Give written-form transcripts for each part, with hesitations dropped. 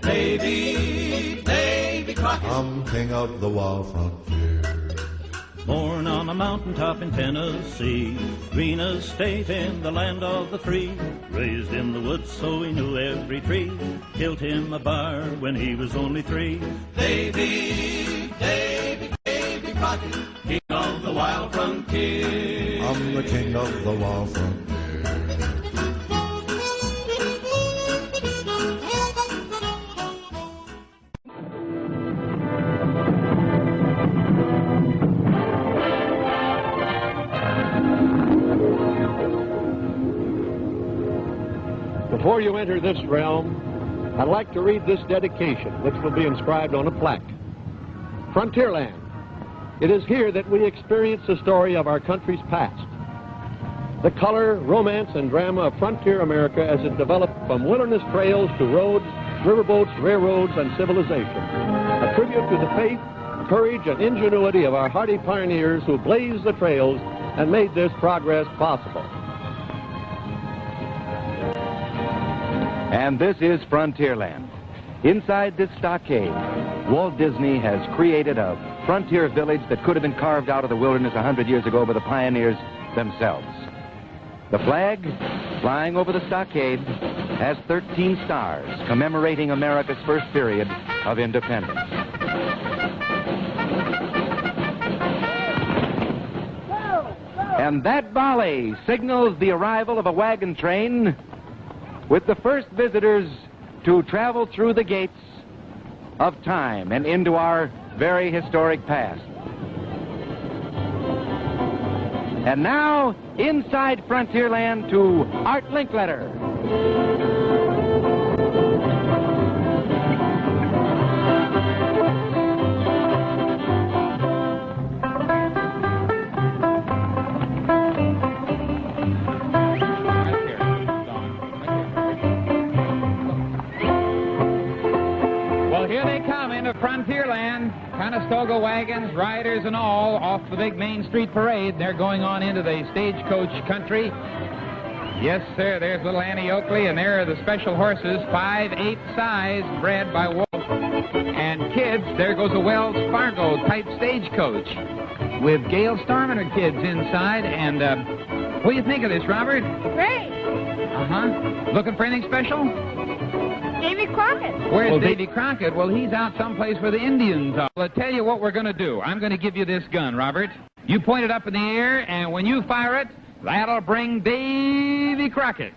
Davy Crockett. I'm king of the wild frontier. Born on a mountaintop in Tennessee, green estate in the land of the free. Raised in the woods so he knew every tree. Killed him a bar when he was only 3. Davy Crockett, king of the wild frontier. I'm the king of the wild frontier. Before you enter this realm, I'd like to read this dedication, which will be inscribed on a plaque. Frontierland. It is here that we experience the story of our country's past. The color, romance, and drama of frontier America as it developed from wilderness trails to roads, riverboats, railroads, and civilization. A tribute to the faith, courage, and ingenuity of our hardy pioneers who blazed the trails and made this progress possible. And this is Frontierland. Inside this stockade, Walt Disney has created a frontier village that could have been carved out of the wilderness 100 years ago by the pioneers themselves. The flag, flying over the stockade, has 13 stars commemorating America's first period of independence. And that volley signals the arrival of a wagon train with the first visitors to travel through the gates of time and into our very historic past. And now, inside Frontierland to Art Linkletter. Frontierland, Conestoga wagons, riders and all, off the big Main Street parade. They're going on into the stagecoach country. Yes, sir, there's little Annie Oakley, and there are the special horses, 5/8 size, bred by Walt. And kids, there goes a Wells Fargo type stagecoach with Gail Starman kids inside. And what do you think of this, Robert? Great. Looking for anything special? Davy Crockett. Where's Davy Crockett? Well, he's out someplace where the Indians are. Well, I'll tell you what we're going to do. I'm going to give you this gun, Robert. You point it up in the air, and when you fire it, that'll bring Davy Crockett.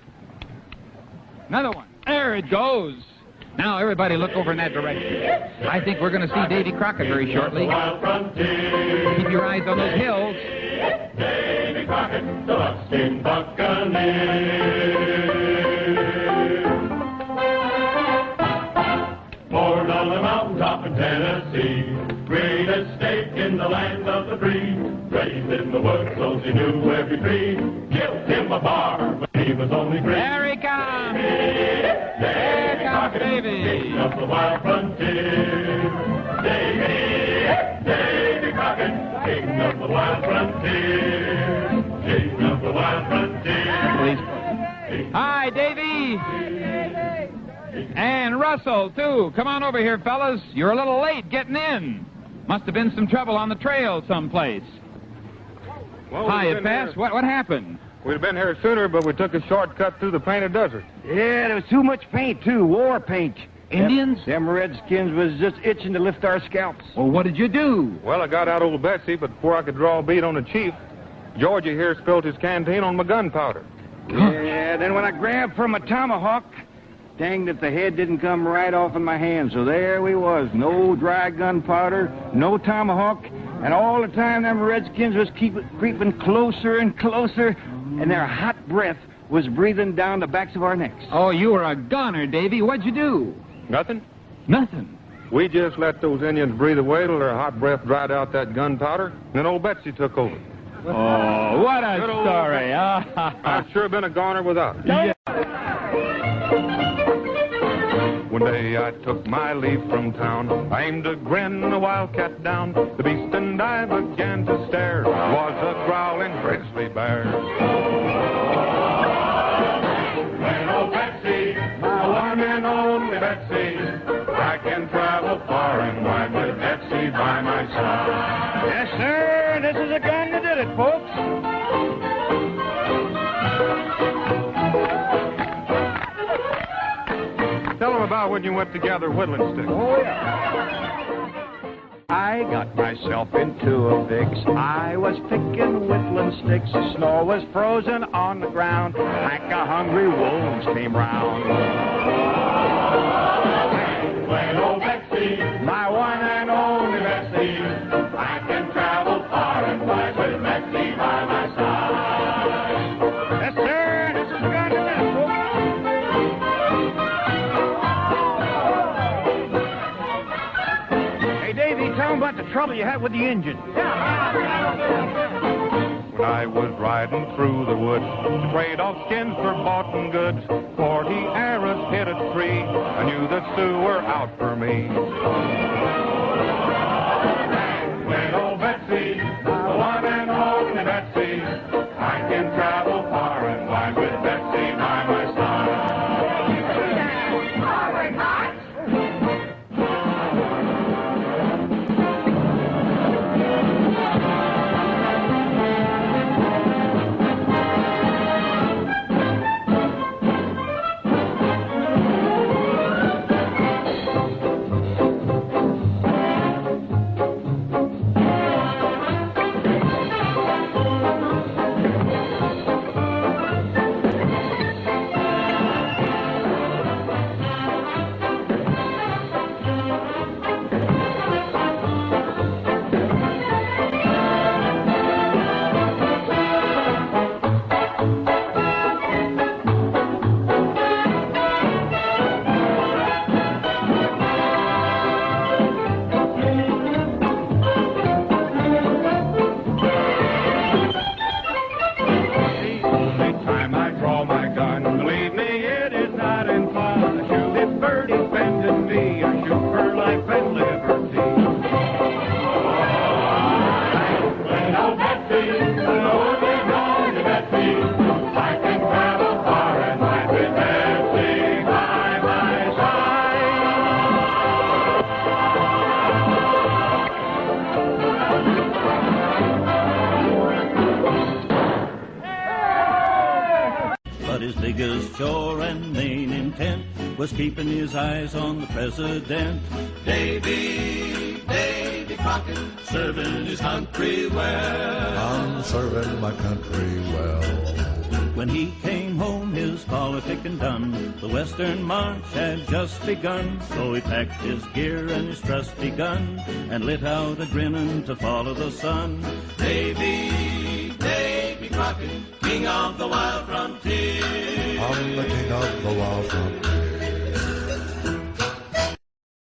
Another one. There it goes. Now, everybody look over in that direction. I think we're going to see Davy Crockett very shortly. Keep your eyes on those hills. Davy Crockett, the buckskin buccaneer. Born on the mountaintop in Tennessee, great estate in the land of the free. Raised in the woods so he knew every tree. Killed him a bar when he was only 3. There he comes! There comes Davy! King of the wild frontier. Davy Crockett, king of the wild frontier. King of the wild frontier. Hi, Davy! And Russell, too. Come on over here, fellas. You're a little late getting in. Must have been some trouble on the trail someplace. Well, Hiya, Pess. What happened? We'd have been here sooner, but we took a shortcut through the painted desert. Yeah, there was too much paint, too. War paint. Indians? Them redskins was just itching to lift our scalps. Well, what did you do? Well, I got out old Betsy, but before I could draw a bead on the chief, Georgia here spilled his canteen on my gunpowder. Yeah, then when I grabbed for my tomahawk, dang if the head didn't come right off in my hand. So there we was, no dry gunpowder, no tomahawk, and all the time them redskins was creeping closer and closer, and their hot breath was breathing down the backs of our necks. Oh, you were a goner, Davy. What'd you do? Nothing. Nothing. We just let those Indians breathe away till their hot breath dried out that gunpowder, and then old Betsy took over. Oh, what a story. I've sure been a goner without it. Yeah. One day I took my leave from town. I aimed a grin, a wildcat down. The beast and I began to stare. It was a growling grizzly bear. When old Betsy, my one and only Betsy, Betsy. I can travel far and wide with Betsy by my side. Yes, sir. This is the gun that did it, folks. Tell them about when you went to gather woodland sticks. Oh, yeah. I got myself into a fix. I was picking woodland sticks. The snow was frozen on the ground. Like a hungry wolves came round. When old Betsy, My one and only Betsy, I can travel far and wide with Betsy by my side. Yes, sir. This is the gun that did it, folks. Hey, Davey, tell them about the trouble you had with the engine. When I was riding through the woods to trade off skins for bought and goods, 40 arrows hit a tree. I knew the Sioux were out for me. When old Betsy, the one and only Betsy, I can travel far and wide with Betsy by my side. Forward, march! His biggest chore and main intent was keeping his eyes on the president. Davy Crockett, serving his country well. I'm serving my country well. When he came home, his politicking done, the Western March had just begun. So he packed his gear and his trusty gun and lit out a grinning to follow the sun. Davy Crockett, king of the wild frontier. I'm the king of the wild frontier.